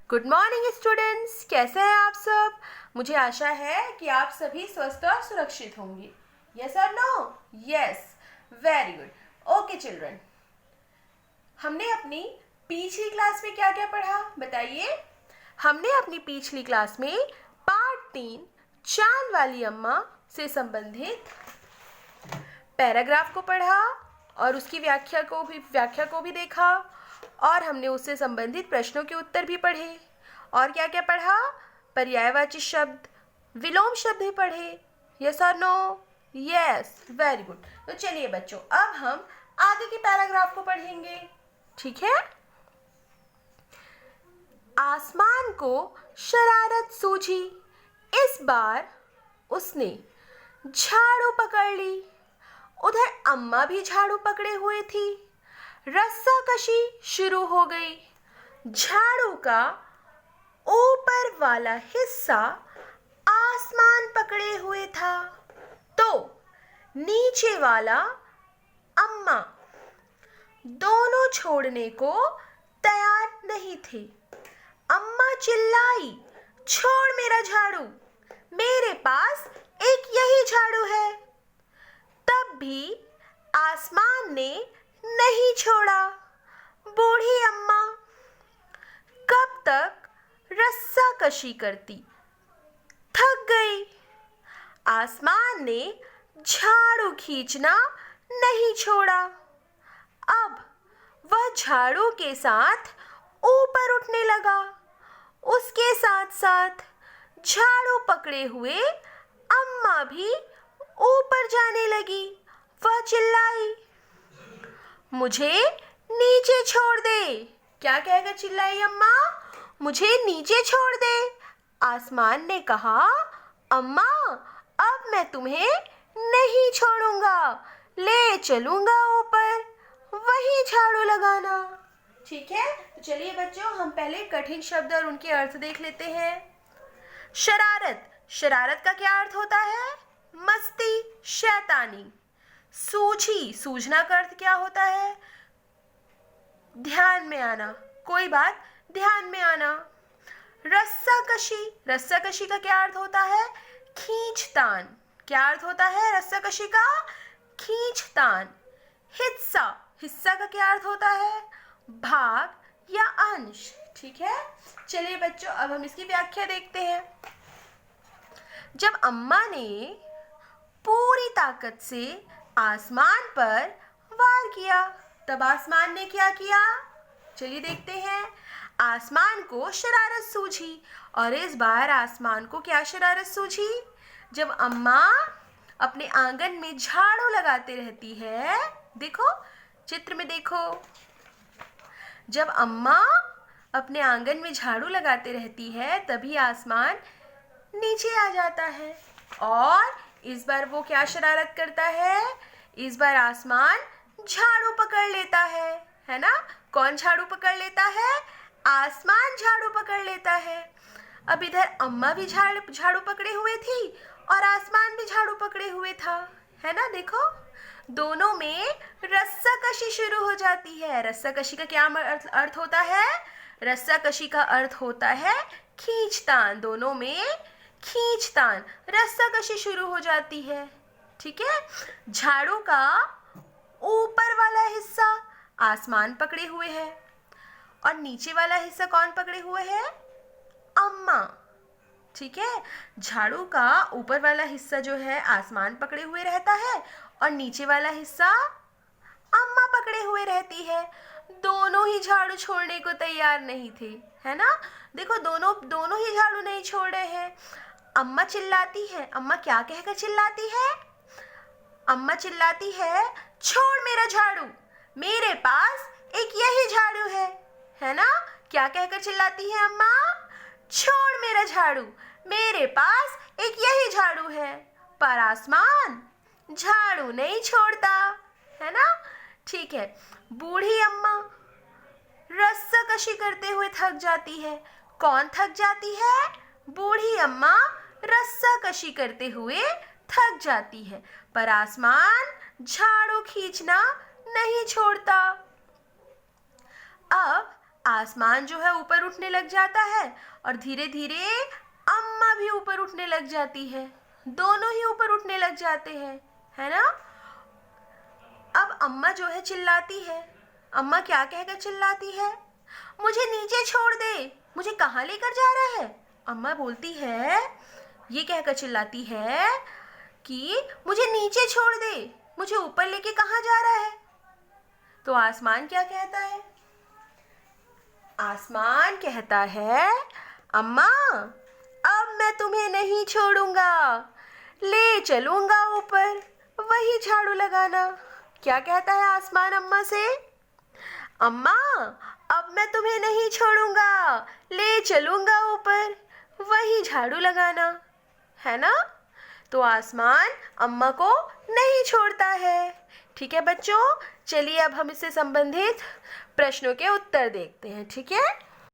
Good morning students, कैसे हैं आप सब। मुझे आशा है कि आप सभी स्वस्थ और सुरक्षित होंगे। यस और no? Yes, very good. Okay children, हमने अपनी पिछली क्लास में क्या क्या पढ़ा बताइए। हमने अपनी पिछली क्लास में पार्ट 3 चांद वाली अम्मा से संबंधित पैराग्राफ को पढ़ा और उसकी व्याख्या को भी देखा, और हमने उससे संबंधित प्रश्नों के उत्तर भी पढ़े। और क्या क्या पढ़ा? पर्यायवाची शब्द, विलोम शब्द भी पढ़े। यस और नो? Yes, very good. तो चलिए बच्चों, अब हम आगे के पैराग्राफ को पढ़ेंगे, ठीक है। आसमान को शरारत सूझी, इस बार उसने झाड़ू पकड़ ली। उधर अम्मा भी झाड़ू पकड़े हुए थी। रस्साकशी शुरू हो गई। झाड़ू का ऊपर वाला हिस्सा आसमान पकड़े हुए था, तो नीचे वाला अम्मा दोनों छोड़ने को तैयार नहीं थे। अम्मा चिल्लाई, छोड़ मेरा झाड़ू, मेरे पास एक यही झाड़ू है। तब भी आसमान ने नहीं छोड़ा। बूढ़ी अम्मा कब तक रस्साकशी करती, थक गई। आसमान ने झाड़ू खींचना नहीं छोड़ा। अब वह झाड़ू के साथ ऊपर उठने लगा। उसके साथ साथ झाड़ू पकड़े हुए अम्मा भी ऊपर जाने लगी। वह चिल्लाई, मुझे नीचे छोड़ दे। क्या कहकर चिल्लाई अम्मा? मुझे नीचे छोड़ दे। आसमान ने कहा, अम्मा अब मैं तुम्हें नहीं छोड़ूंगा, ले चलूंगा ऊपर, वही झाड़ू लगाना। ठीक है, तो चलिए बच्चों, हम पहले कठिन शब्द और उनके अर्थ देख लेते हैं। शरारत, शरारत का क्या अर्थ होता है? मस्ती, शैतानी। सूझी, सूझना का अर्थ क्या होता है? ध्यान में आना, कोई बात ध्यान में आना। रस्साकशी, रस्साकशी का क्या अर्थ होता है? खींचतान। क्या अर्थ होता है रस्साकशी का? खींचतान। हिस्सा, हिस्सा का क्या अर्थ होता है? भाग या अंश। ठीक है, चलिए बच्चों, अब हम इसकी व्याख्या देखते हैं। जब अम्मा ने पूरी ताकत से आसमान पर वार किया, तब आसमान ने क्या किया? चलिए देखते हैं। आसमान को शरारत सूझी, और इस बार आसमान को क्या शरारत सूझी? जब अम्मा अपने आंगन में झाड़ू लगाते रहती है, देखो चित्र में देखो, जब अम्मा अपने आंगन में झाड़ू लगाते रहती है तभी आसमान नीचे आ जाता है। और इस बार वो क्या शरारत करता है? इस बार आसमान झाड़ू पकड़ लेता है ना? कौन झाड़ू पकड़ लेता है? आसमान झाड़ू पकड़ लेता है। अब इधर अम्मा भी झाड़ू पकड़े हुए थी और आसमान भी झाड़ू पकड़े हुए था, है ना? देखो, दोनों में रस्साकशी शुरू हो जाती है। रस्साकशी का क्या अर्थ होता है? रस्साकशी का अर्थ होता है खींचतान। दोनों में खींचतान, रस्साकशी शुरू हो जाती है। ठीक है, झाड़ू का ऊपर वाला हिस्सा आसमान पकड़े हुए है, और नीचे वाला हिस्सा कौन पकड़े हुए है? अम्मा। ठीक है, झाड़ू का ऊपर वाला हिस्सा जो है आसमान पकड़े हुए रहता है, और नीचे वाला हिस्सा अम्मा पकड़े हुए रहती है। दोनों ही झाड़ू छोड़ने को तैयार नहीं थे, है ना? देखो, दोनों ही झाड़ू नहीं छोड़ रहे हैं। अम्मा चिल्लाती है। अम्मा क्या कहकर चिल्लाती है? अम्मा चिल्लाती है, छोड़ मेरा झाड़ू, मेरे पास एक यही झाड़ू है ना? क्या कहकर चिल्लाती है अम्मा? छोड़ मेरा झाड़ू, मेरे पास एक यही झाड़ू है। पर आसमान झाड़ू नहीं छोड़ता, है ना? ठीक है, बूढ़ी अम्मा रस्साकशी करते हुए थक जाती है। कौन थक जाती है? बूढ़ी अम्मा रस्साकशी करते हुए थक जाती है, पर आसमान झाड़ू खींचना नहीं छोड़ता। अब आसमान जो है ऊपर उठने लग जाता है और धीरे धीरे अम्मा भी ऊपर उठने लग जाती है। दोनों ही ऊपर उठने लग जाते हैं, है ना। अब अम्मा जो है चिल्लाती है। अम्मा क्या कहकर चिल्लाती है? मुझे नीचे छोड़ दे, मुझे कहाँ लेकर जा रहा है? अम्मा बोलती है, ये कहकर चिल्लाती है कि मुझे नीचे छोड़ दे, मुझे ऊपर लेके कहाँ जा रहा है? तो आसमान क्या कहता है? आसमान कहता है, अम्मा अब मैं तुम्हें नहीं छोड़ूंगा, ले चलूंगा ऊपर, वही झाड़ू लगाना। क्या कहता है आसमान अम्मा से? अम्मा अब मैं तुम्हें नहीं छोड़ूंगा, ले चलूंगा ऊपर, वही झाड़ू लगाना, है ना। तो आसमान अम्मा को नहीं छोड़ता है। ठीक है बच्चों, चलिए अब हम इससे संबंधित प्रश्नों के उत्तर देखते हैं। ठीक है।